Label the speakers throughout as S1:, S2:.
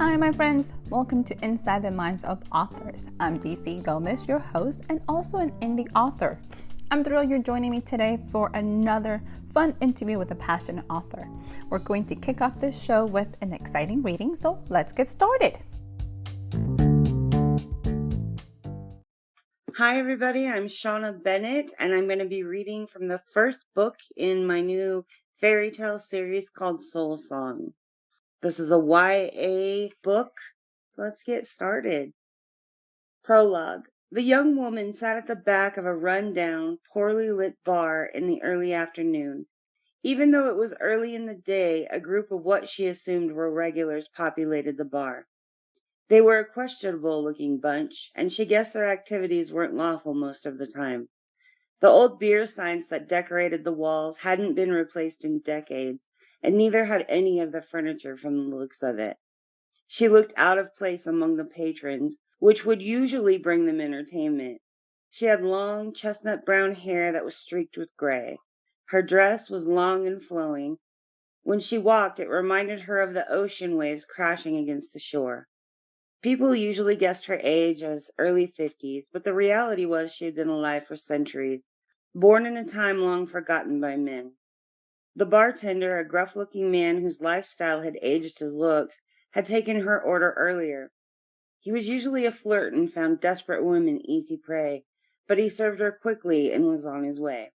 S1: Hi, my friends. Welcome to Inside the Minds of Authors. I'm DC Gomez, your host, and also an indie author. I'm thrilled you're joining me today for another fun interview with a passionate author. We're going to kick off this show with an exciting reading, so let's get started.
S2: Hi, everybody. I'm Shauna Bennett, and I'm going to be reading from the first book in my new fairy tale series called Soul Song. This is a YA book, so let's get started. Prologue. The young woman sat at the back of a run-down, poorly lit bar in the early afternoon. Even though it was early in the day, a group of what she assumed were regulars populated the bar. They were a questionable-looking bunch, and she guessed their activities weren't lawful most of the time. The old beer signs that decorated the walls hadn't been replaced in decades, and neither had any of the furniture from the looks of it. She looked out of place among the patrons, which would usually bring them entertainment. She had long, chestnut-brown hair that was streaked with gray. Her dress was long and flowing. When she walked, it reminded her of the ocean waves crashing against the shore. People usually guessed her age as early 50s, but the reality was she had been alive for centuries, born in a time long forgotten by men. The bartender, a gruff-looking man whose lifestyle had aged his looks, had taken her order earlier. He was usually a flirt and found desperate women easy prey, but he served her quickly and was on his way.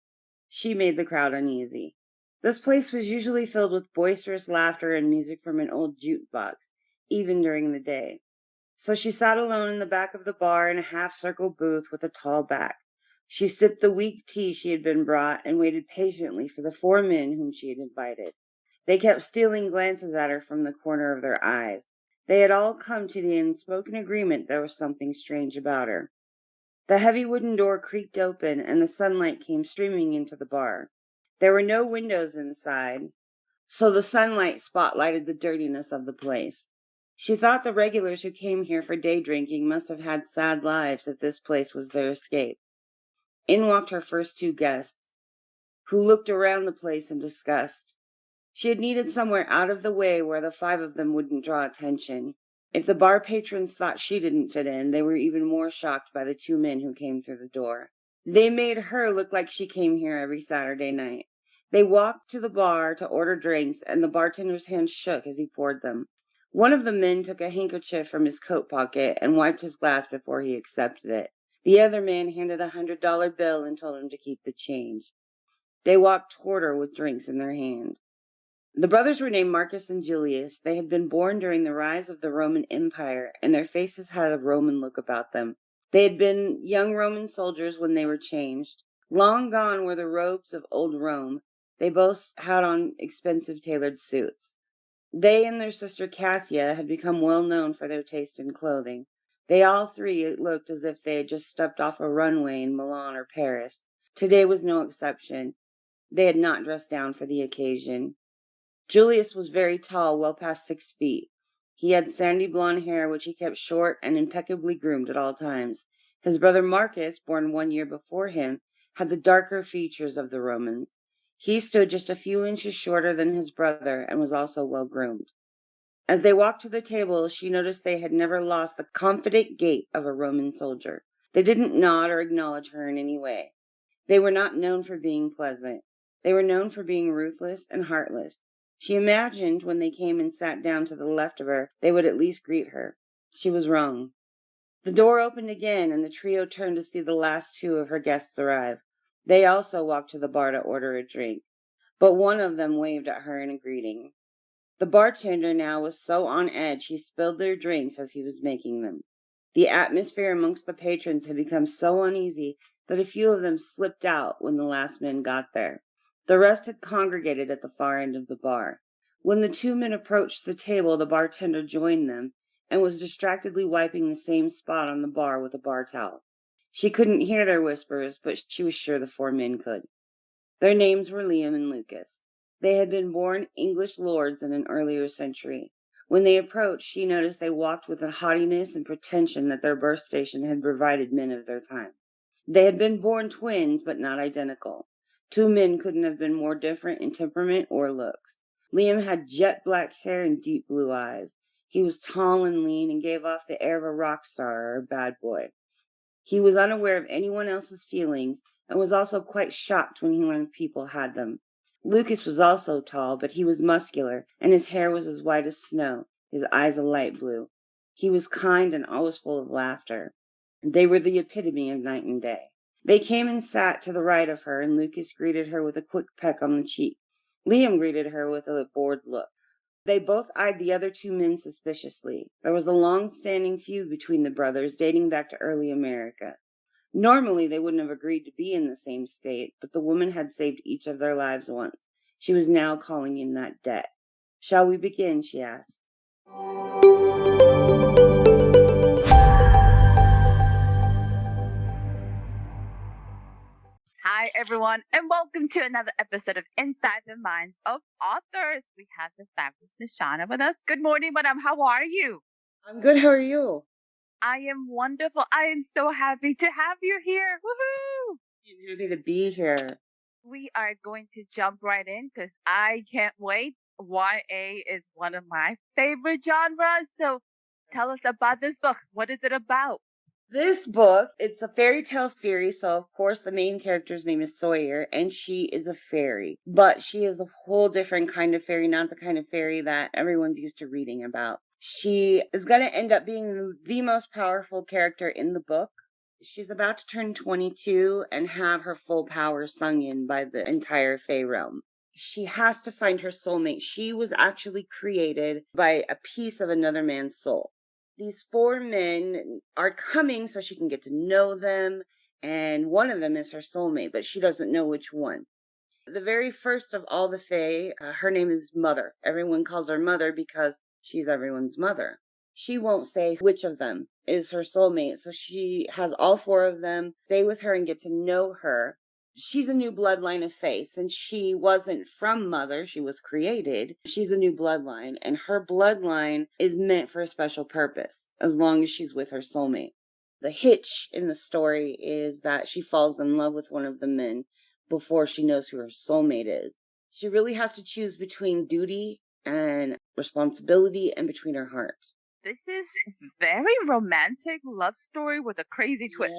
S2: She made the crowd uneasy. This place was usually filled with boisterous laughter and music from an old jukebox, even during the day. So she sat alone in the back of the bar in a half-circle booth with a tall back. She sipped the weak tea she had been brought and waited patiently for the four men whom she had invited. They kept stealing glances at her from the corner of their eyes. They had all come to the unspoken agreement there was something strange about her. The heavy wooden door creaked open, and the sunlight came streaming into the bar. There were no windows inside, so the sunlight spotlighted the dirtiness of the place. She thought the regulars who came here for day drinking must have had sad lives if this place was their escape. In walked her first two guests, who looked around the place in disgust. She had needed somewhere out of the way where the five of them wouldn't draw attention. If the bar patrons thought she didn't fit in, they were even more shocked by the two men who came through the door. They made her look like she came here every Saturday night. They walked to the bar to order drinks, and the bartender's hand shook as he poured them. One of the men took a handkerchief from his coat pocket and wiped his glass before he accepted it. The other man handed a $100 bill and told him to keep the change. They walked toward her with drinks in their hand. The brothers were named Marcus and Julius. They had been born during the rise of the Roman Empire, and their faces had a Roman look about them. They had been young Roman soldiers when they were changed. Long gone were the robes of old Rome. They both had on expensive tailored suits. They and their sister Cassia had become well known for their taste in clothing. They all three looked as if they had just stepped off a runway in Milan or Paris. Today was no exception. They had not dressed down for the occasion. Julius was very tall, well past 6 feet. He had sandy blonde hair, which he kept short and impeccably groomed at all times. His brother Marcus, born 1 year before him, had the darker features of the Romans. He stood just a few inches shorter than his brother and was also well groomed. As they walked to the table, she noticed they had never lost the confident gait of a Roman soldier. They didn't nod or acknowledge her in any way. They were not known for being pleasant. They were known for being ruthless and heartless. She imagined when they came and sat down to the left of her, they would at least greet her. She was wrong. The door opened again, and the trio turned to see the last two of her guests arrive. They also walked to the bar to order a drink, but one of them waved at her in a greeting. The bartender now was so on edge he spilled their drinks as he was making them. The atmosphere amongst the patrons had become so uneasy that a few of them slipped out when the last men got there. The rest had congregated at the far end of the bar. When the two men approached the table, the bartender joined them and was distractedly wiping the same spot on the bar with a bar towel. She couldn't hear their whispers, but she was sure the four men could. Their names were Liam and Lucas. They had been born English lords in an earlier century. When they approached, she noticed they walked with a haughtiness and pretension that their birth station had provided men of their time. They had been born twins, but not identical. Two men couldn't have been more different in temperament or looks. Liam had jet black hair and deep blue eyes. He was tall and lean and gave off the air of a rock star or a bad boy. He was unaware of anyone else's feelings and was also quite shocked when he learned people had them. Lucas was also tall, but he was muscular, and his hair was as white as snow, his eyes a light blue. He was kind and always full of laughter. They were the epitome of night and day. They came and sat to the right of her, and Lucas greeted her with a quick peck on the cheek. Liam greeted her with a bored look. They both eyed the other two men suspiciously. There was a long-standing feud between the brothers dating back to early America. Normally, they wouldn't have agreed to be in the same state, but the woman had saved each of their lives once. She was now calling in that debt. "Shall we begin?" she asked.
S1: Hi, everyone, and welcome to another episode of Inside the Minds of Authors. We have the fabulous Miss Shauna with us. Good morning, madam. How are you?
S2: I'm good. How are you?
S1: I am wonderful. I am so happy to have you here. Woohoo!
S2: I'm happy to be here.
S1: We are going to jump right in because I can't wait. YA is one of my favorite genres. So tell us about this book. What is it about?
S2: This book, it's a fairy tale series, so of course the main character's name is Sawyer, and she is a fairy. But she is a whole different kind of fairy, not the kind of fairy that everyone's used to reading about. She is going to end up being the most powerful character in the book. She's about to turn 22 and have her full powers sung in by the entire Fae realm. She has to find her soulmate. She was actually created by a piece of another man's soul. These four men are coming so she can get to know them, and one of them is her soulmate, but she doesn't know which one. The very first of all the Fae, her name is Mother. Everyone calls her Mother because she's everyone's mother. She won't say which of them is her soulmate, so she has all four of them stay with her and get to know her. She's a new bloodline of Fae. Since she wasn't from Mother, she was created. She's a new bloodline, and her bloodline is meant for a special purpose, as long as she's with her soulmate. The hitch in the story is that she falls in love with one of the men before she knows who her soulmate is. She really has to choose between duty and responsibility and between her heart.
S1: This is very romantic love story with a crazy twist.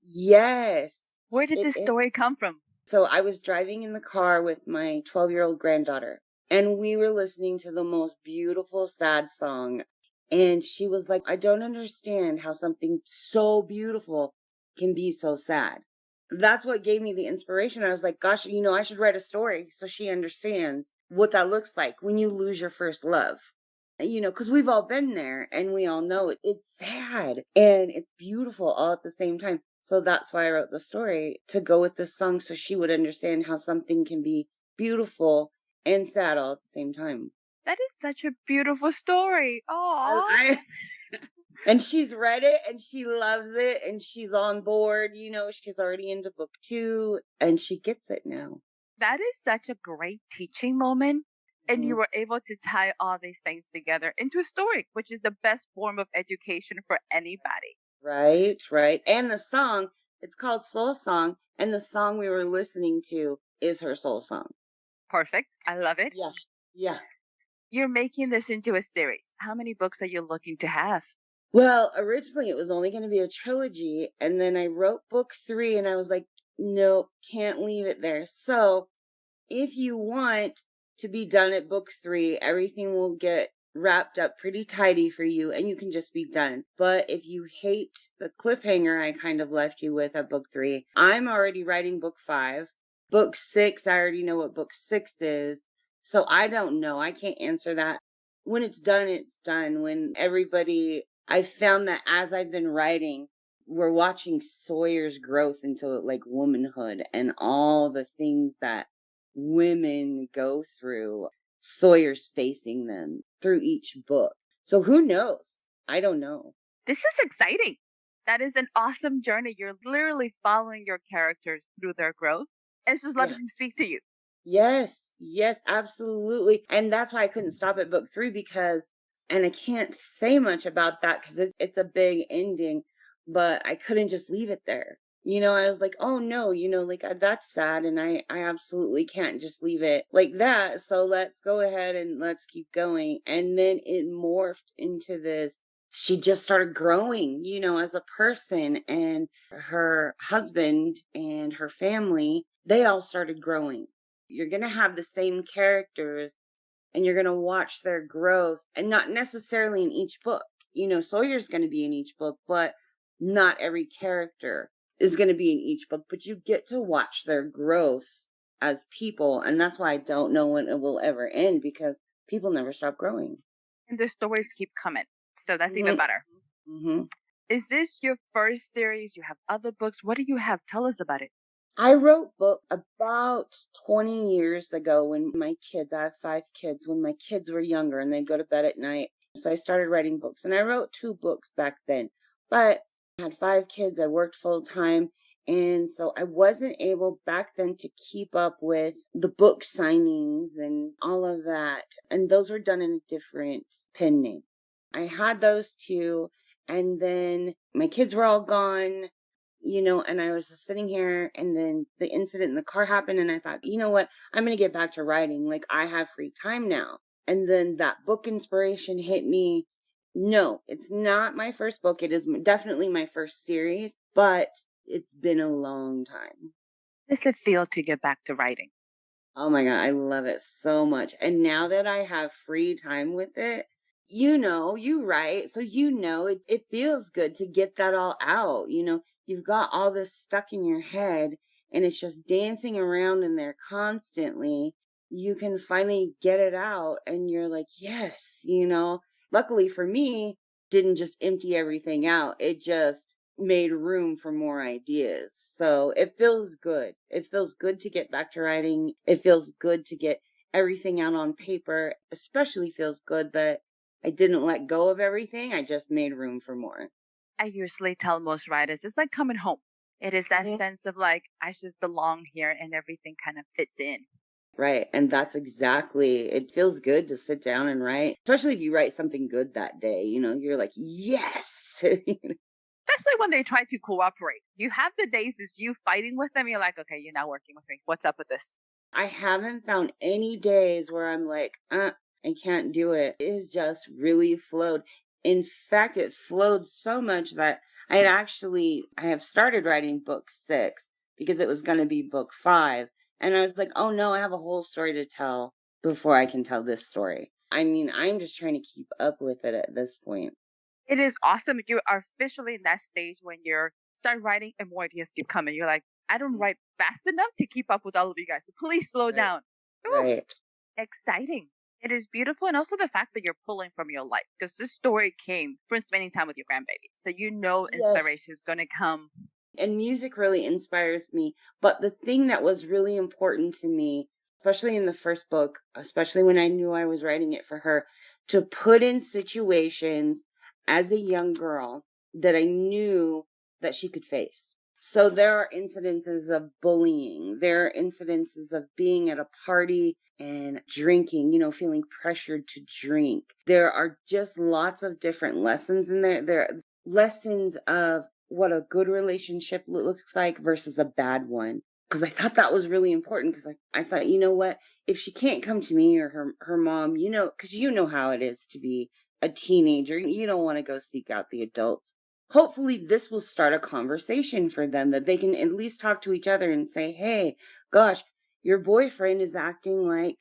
S2: Yes.
S1: Where did this story come from?
S2: So I was driving in the car with my 12-year-old granddaughter, and we were listening to the most beautiful sad song. And she was like, "I don't understand how something so beautiful can be so sad." That's what gave me the inspiration. I was like, gosh, I should write a story so she understands what that looks like when you lose your first love. Because we've all been there and we all know it's sad and it's beautiful all at the same time. So that's why I wrote the story, to go with this song so she would understand how something can be beautiful and sad all at the same time.
S1: That is such a beautiful story.
S2: I, and she's read it and she loves it and she's on board. She's already into book 2 and she gets it now.
S1: That is such a great teaching moment. And you were able to tie all these things together into a story, which is the best form of education for anybody.
S2: Right. And the song, it's called Soul Song, and the song we were listening to is her soul song.
S1: Perfect. I love it.
S2: Yeah.
S1: You're making this into a series. How many books are you looking to have?
S2: Well, originally it was only going to be a trilogy, and then I wrote book 3, and I was like, nope, can't leave it there. So if you want to be done at book 3, everything will get wrapped up pretty tidy for you and you can just be done. But if you hate the cliffhanger I kind of left you with at book 3, I'm already writing book 5. Book 6, I already know what book 6 is. So I don't know. I can't answer that. When it's done, it's done. I found that as I've been writing, we're watching Sawyer's growth into like womanhood and all the things that women go through. Sawyer's facing them through each book. So who knows? I don't know.
S1: This is exciting. That is an awesome journey. You're literally following your characters through their growth and just letting them speak to you.
S2: Yes, absolutely. And that's why I couldn't stop at book 3 and I can't say much about that because it's a big ending, but I couldn't just leave it there. I was like, "Oh, no, like, that's sad, and I absolutely can't just leave it like that, so let's go ahead and let's keep going." And then it morphed into this she just started growing, as a person, and her husband and her family, they all started growing. You're gonna have the same characters, and you're going to watch their growth, and not necessarily in each book. Sawyer's going to be in each book, but not every character is going to be in each book, but you get to watch their growth as people. And that's why I don't know when it will ever end, because people never stop growing.
S3: And the stories keep coming. So that's even
S2: Hmm.
S3: better.
S2: Hmm.
S3: Is this your first series? You have other books. What do you have? Tell us about it.
S2: I wrote book about 20 years ago when I have 5 kids, when my kids were younger and they'd go to bed at night. So I started writing books, and I wrote 2 books back then. But I had 5 kids, I worked full time. And so I wasn't able back then to keep up with the book signings and all of that. And those were done in a different pen name. I had those 2, and then my kids were all gone, and I was just sitting here, and then the incident in the car happened, and I thought, you know what? I'm going to get back to writing. Like, I have free time now. And then that book inspiration hit me. No, it's not my first book. It is definitely my first series, but it's been a long time.
S3: How does it feel to get back to writing?
S2: Oh my God, I love it so much. And now that I have free time with it, you write. So, it feels good to get that all out. You've got all this stuck in your head, and it's just dancing around in there constantly. You can finally get it out, and you're like, yes. Luckily for me, didn't just empty everything out. It just made room for more ideas. So it feels good. It feels good to get back to writing. It feels good to get everything out on paper. Especially feels good that I didn't let go of everything. I just made room for more.
S3: I usually tell most writers it's like coming home. It is that
S2: Mhm.
S3: sense of like, I just belong here and everything kind of fits in.
S2: Right. And that's exactly, it feels good to sit down and write, especially if you write something good that day. You're like, yes.
S3: Especially when they try to cooperate. You have the days it's you fighting with them. You're like, okay, you're not working with me. What's up with this?
S2: I haven't found any days where I'm like, I can't do it. It has just really flowed. In fact, it flowed so much that I have started writing book 6 because it was going to be book 5. And I was like, oh no, I have a whole story to tell before I can tell this story. I mean, I'm just trying to keep up with it at this point.
S3: It is awesome. You are officially in that stage when you're start writing and more ideas keep coming. You're like, I don't write fast enough to keep up with all of you guys. So please slow
S2: Right.
S3: down. Ooh,
S2: Right.
S3: exciting. It is beautiful. And also the fact that you're pulling from your life because this story came from spending time with your grandbaby. So you know
S2: Yes.
S3: inspiration is going to come.
S2: And music really inspires me. But the thing that was really important to me, especially in the first book, especially when I knew I was writing it for her, to put in situations as a young girl that I knew that she could face. So there are incidences of bullying. There are incidences of being at a party and drinking, feeling pressured to drink. There are just lots of different lessons in there. There are lessons of what a good relationship looks like versus a bad one. Because I thought that was really important. Because I thought, you know what? If she can't come to me or her mom, because you know how it is to be a teenager, you don't want to go seek out the adults. Hopefully, this will start a conversation for them that they can at least talk to each other and say, hey, gosh, your boyfriend is acting like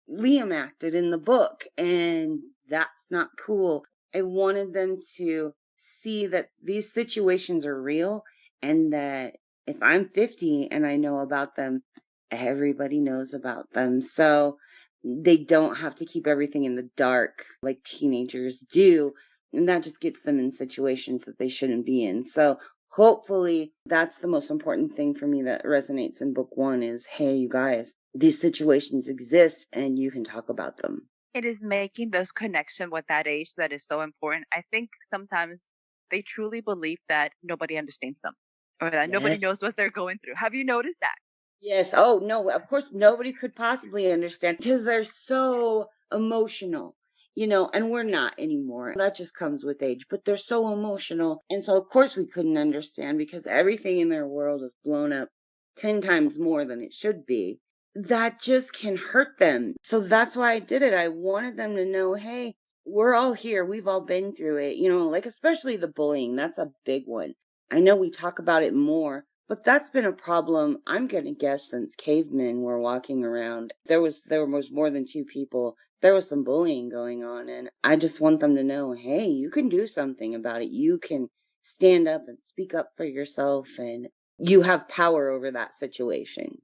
S2: Liam acted in the book, and that's not cool. I wanted them to see that these situations are real, and that if I'm 50 and I know about them, everybody knows about them. So they don't have to keep everything in the dark like teenagers do. And that just gets them in situations that they shouldn't be in. So hopefully that's the most important thing for me that resonates in book 1 is, hey, you guys, these situations exist and you can talk about them.
S3: It is making those connections with that age that is so important. I think sometimes they truly believe that nobody understands them or that nobody
S2: Yes.
S3: knows what they're going through. Have you noticed that?
S2: Yes. Oh, no, of course nobody could possibly understand because they're so emotional. and we're not anymore. That just comes with age, but they're so emotional. And so, of course, we couldn't understand because everything in their world is blown up 10 times more than it should be. That just can hurt them. So that's why I did it. I wanted them to know, hey, we're all here. We've all been through it, like especially the bullying. That's a big one. I know we talk about it more, but that's been a problem, I'm going to guess, since cavemen were walking around. There was more than two people. There was some bullying going on, and I just want them to know, hey, you can do something about it. You can stand up and speak up for yourself, and you have power over that situation.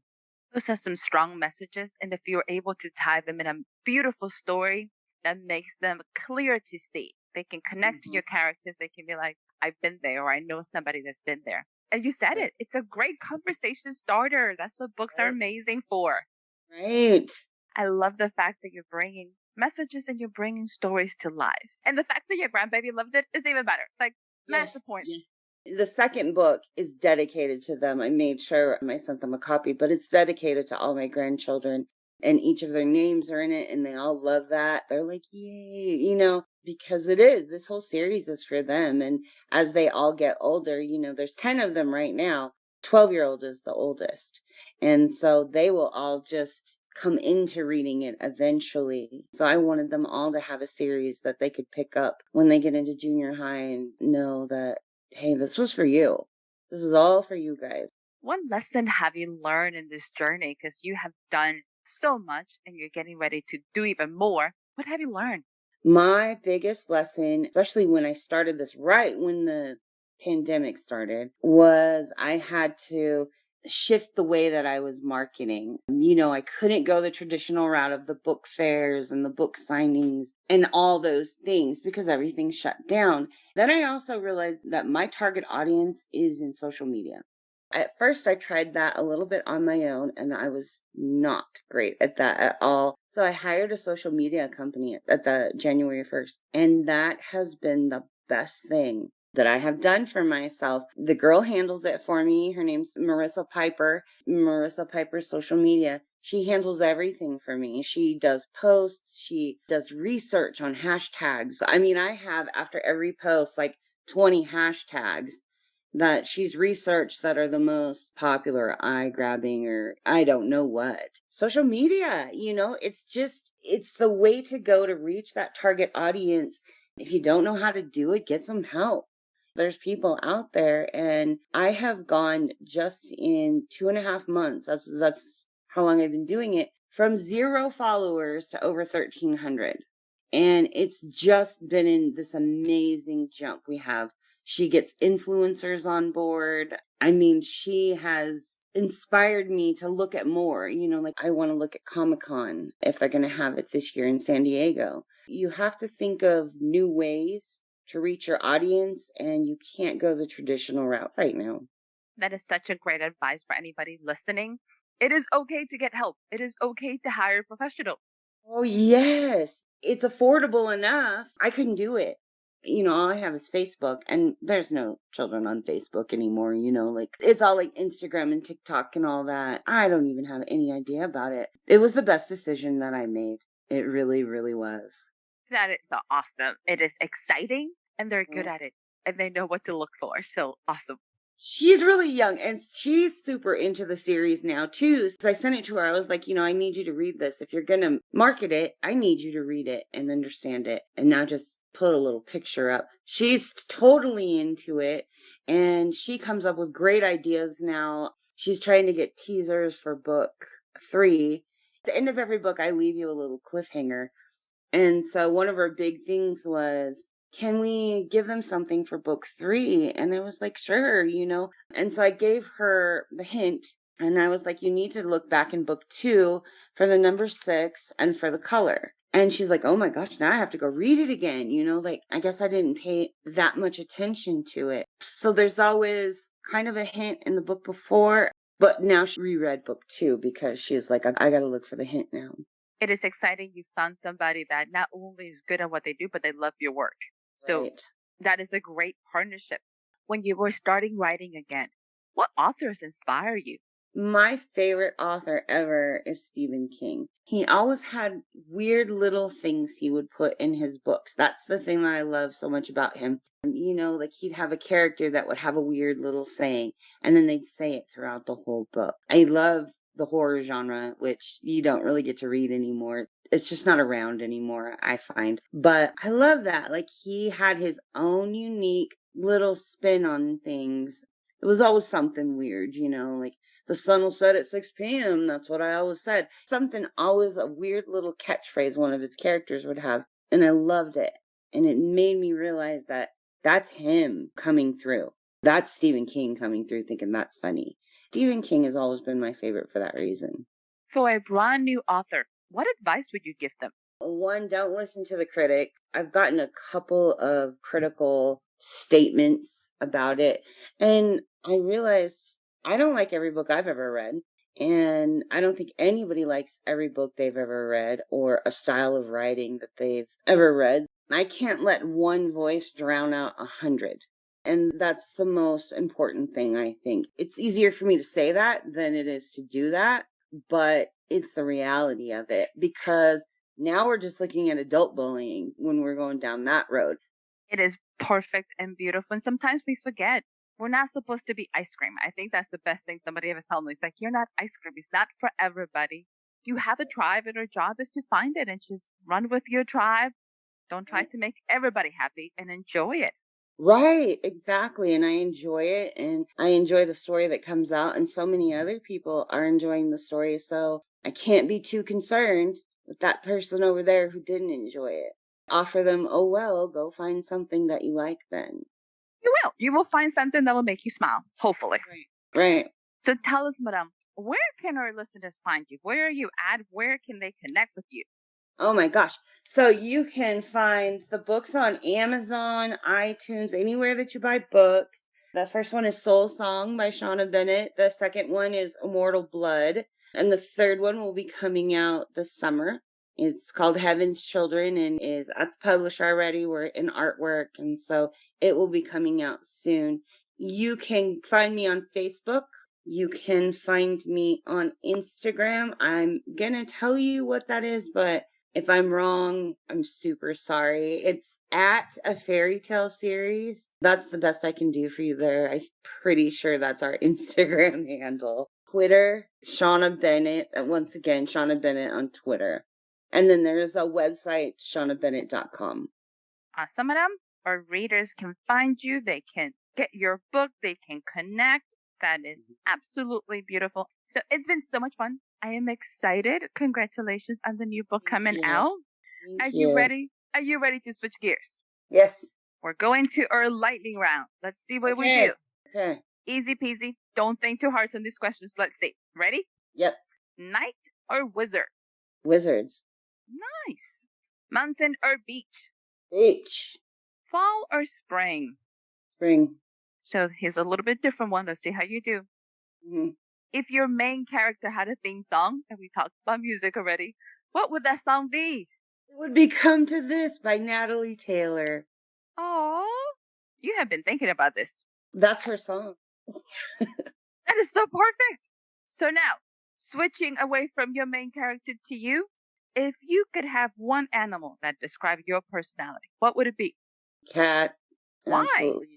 S3: Those are some strong messages, and if you're able to tie them in a beautiful story that makes them clear to see, they can connect to your characters. They can be like, I've been there, or I know somebody that's been there. And you said it. It's a great conversation starter. That's what books are amazing for.
S2: Right.
S3: I love the fact that you're bringing messages and you're bringing stories to life. And the fact that your grandbaby loved it is even better. It's like, massive point.
S2: Yes. The second book is dedicated to them. I made sure I sent them a copy, but it's dedicated to all my grandchildren, and each of their names are in it, and they all love that. They're like, yay, because this whole series is for them. And as they all get older, there's 10 of them right now. 12-year-old is the oldest. And so they will all just come into reading it eventually. So I wanted them all to have a series that they could pick up when they get into junior high and know that, hey, this was for you. This is all for you guys.
S3: What lesson have you learned in this journey? Because you have done so much and you're getting ready to do even more. What have you learned?
S2: My biggest lesson, especially when I started this right when the pandemic started, was I had to shift the way that I was marketing. I couldn't go the traditional route of the book fairs and the book signings and all those things because everything shut down. Then I also realized that my target audience is in social media. At first, I tried that a little bit on my own, and I was not great at that at all. So I hired a social media company at the January 1st, and that has been the best thing that I have done for myself. The girl handles it for me. Her name's Marissa Piper. Marissa Piper's social media. She handles everything for me. She does posts. She does research on hashtags. I mean, I have after every post like 20 hashtags that she's researched that are the most popular, eye grabbing, or I don't know what. Social media, it's the way to go to reach that target audience. If you don't know how to do it, get some help. There's people out there, and I have gone just in 2.5 months. That's how long I've been doing it, from 0 followers to over 1,300. And it's just been in this amazing jump. She gets influencers on board. I mean, she has inspired me to look at more, like I want to look at Comic-Con if they're going to have it this year in San Diego. You have to think of new ways to reach your audience, and you can't go the traditional route right now.
S3: That is such a great advice for anybody listening. It is okay to get help. It is okay to hire a professional.
S2: Oh, yes. It's affordable enough. I couldn't do it. All I have is Facebook, and there's no children on Facebook anymore, like it's all like Instagram and TikTok and all that. I don't even have any idea about it. It was the best decision that I made. It really, really was.
S3: That is awesome. It is exciting and they're good at it and they know what to look for. So awesome.
S2: She's really young, and she's super into the series now too. So I sent it to her. I was like, I need you to read this. If you're going to market it, I need you to read it and understand it, and not just put a little picture up. She's totally into it, and she comes up with great ideas now. She's trying to get teasers for book 3. At the end of every book, I leave you a little cliffhanger. And so one of her big things was, can we give them something for book 3? And I was like, sure, And so I gave her the hint, and I was like, you need to look back in book 2 for the number 6 and for the color. And she's like, oh my gosh, now I have to go read it again. Like, I guess I didn't pay that much attention to it. So there's always kind of a hint in the book before, but now she reread book 2 because she was like, I got to look for the hint now.
S3: It is exciting you found somebody that not only is good at what they do, but they love your work. So
S2: Right.
S3: that is a great partnership. When you were starting writing again, what authors inspire you?
S2: My favorite author ever is Stephen King. He always had weird little things he would put in his books. That's the thing that I love so much about him. Like he'd have a character that would have a weird little saying, and then they'd say it throughout the whole book. I love the horror genre, which you don't really get to read anymore. It's just not around anymore, I find. But I love that. Like he had his own unique little spin on things. It was always something weird, like the sun will set at 6 p.m. That's what I always said. Something always a weird little catchphrase one of his characters would have. And I loved it. And it made me realize that that's him coming through. That's Stephen King coming through thinking that's funny. Stephen King has always been my favorite for that reason.
S3: For a brand new author, what advice would you give them?
S2: One, don't listen to the critic. I've gotten a couple of critical statements about it. And I realized I don't like every book I've ever read. And I don't think anybody likes every book they've ever read or a style of writing that they've ever read. I can't let one voice drown out 100. And that's the most important thing, I think. It's easier for me to say that than it is to do that, but it's the reality of it because now we're just looking at adult bullying when we're going down that road.
S3: It is perfect and beautiful. And sometimes we forget we're not supposed to be ice cream. I think that's the best thing somebody ever told me. It's like, you're not ice cream. It's not for everybody. You have a tribe and our job is to find it and just run with your tribe. Don't try to make everybody happy and enjoy it.
S2: Right, exactly. And I enjoy it. And I enjoy the story that comes out. And so many other people are enjoying the story. So I can't be too concerned with that person over there who didn't enjoy it. Offer them, oh, well, go find something that you like then.
S3: You will. You will find something that will make you smile, hopefully.
S2: Right.
S3: So tell us, madam, where can our listeners find you? Where are you at? Where can they connect with you?
S2: Oh my gosh. So you can find the books on Amazon, iTunes, anywhere that you buy books. The first one is Soul Song by Shauna Bennett. The second one is Immortal Blood. And the third one will be coming out this summer. It's called Heaven's Children and is at the publisher already. We're in artwork. And so it will be coming out soon. You can find me on Facebook. You can find me on Instagram. I'm going to tell you what that is, but if I'm wrong, I'm super sorry. It's at a fairy tale series. That's the best I can do for you there. I'm pretty sure that's our Instagram handle. Twitter, Shauna Bennett. Once again, Shauna Bennett on Twitter. And then there's a website, shaunabennett.com.
S3: Awesome, madam. Our readers can find you. They can get your book. They can connect. That is absolutely beautiful. So it's been so much fun. I am excited. Congratulations on the new book coming out. Are you ready? Are you ready to switch gears?
S2: Yes.
S3: We're going to our lightning round. Let's see what we do.
S2: Okay.
S3: Easy peasy. Don't think too hard on these questions. Let's see. Ready?
S2: Yep.
S3: Knight or wizard?
S2: Wizards.
S3: Nice. Mountain or beach?
S2: Beach.
S3: Fall or spring?
S2: Spring.
S3: So here's a little bit different one. Let's see how you do.
S2: Mm-hmm.
S3: If your main character had a theme song, and we talked about music already, what would that song be?
S2: It would be Come to This by Natalie Taylor.
S3: Oh, you have been thinking about this.
S2: That's her song.
S3: That is so perfect. So now, switching away from your main character to you, if you could have one animal that described your personality, what would it be?
S2: Cat.
S3: Why?
S2: Absolutely.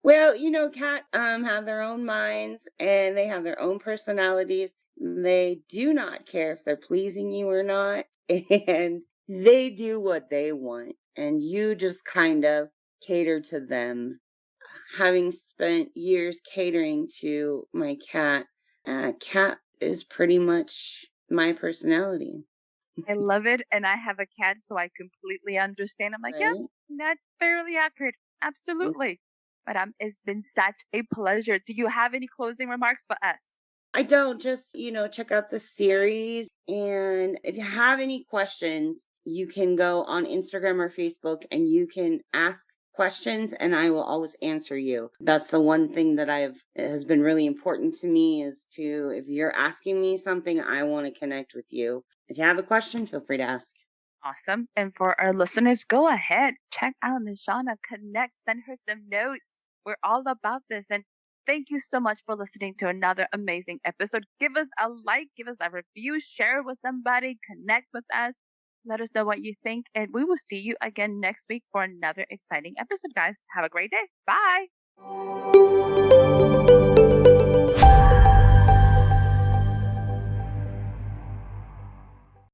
S2: Well, cats have their own minds and they have their own personalities. They do not care if they're pleasing you or not, and they do what they want, and you just kind of cater to them. Having spent years catering to my cat, cat is pretty much my personality.
S3: I love it. And I have a cat, so I completely understand. I'm like, yeah,
S2: Right?
S3: that's fairly accurate. Absolutely. Madam, it's been such a pleasure. Do you have any closing remarks for us?
S2: I don't just, check out the series. And if you have any questions, you can go on Instagram or Facebook and you can ask questions and I will always answer you. That's the one thing that has been really important to me is if you're asking me something, I want to connect with you. If you have a question, feel free to ask.
S3: Awesome. And for our listeners, go ahead, check out Miss Shawna, connect, send her some notes. We're all about this. And Thank you so much for listening to another amazing episode. Give us a like, give us a review, share it with somebody, connect with us. Let us know what you think, and we will see you again next week for another exciting episode, guys. Have a great day. Bye.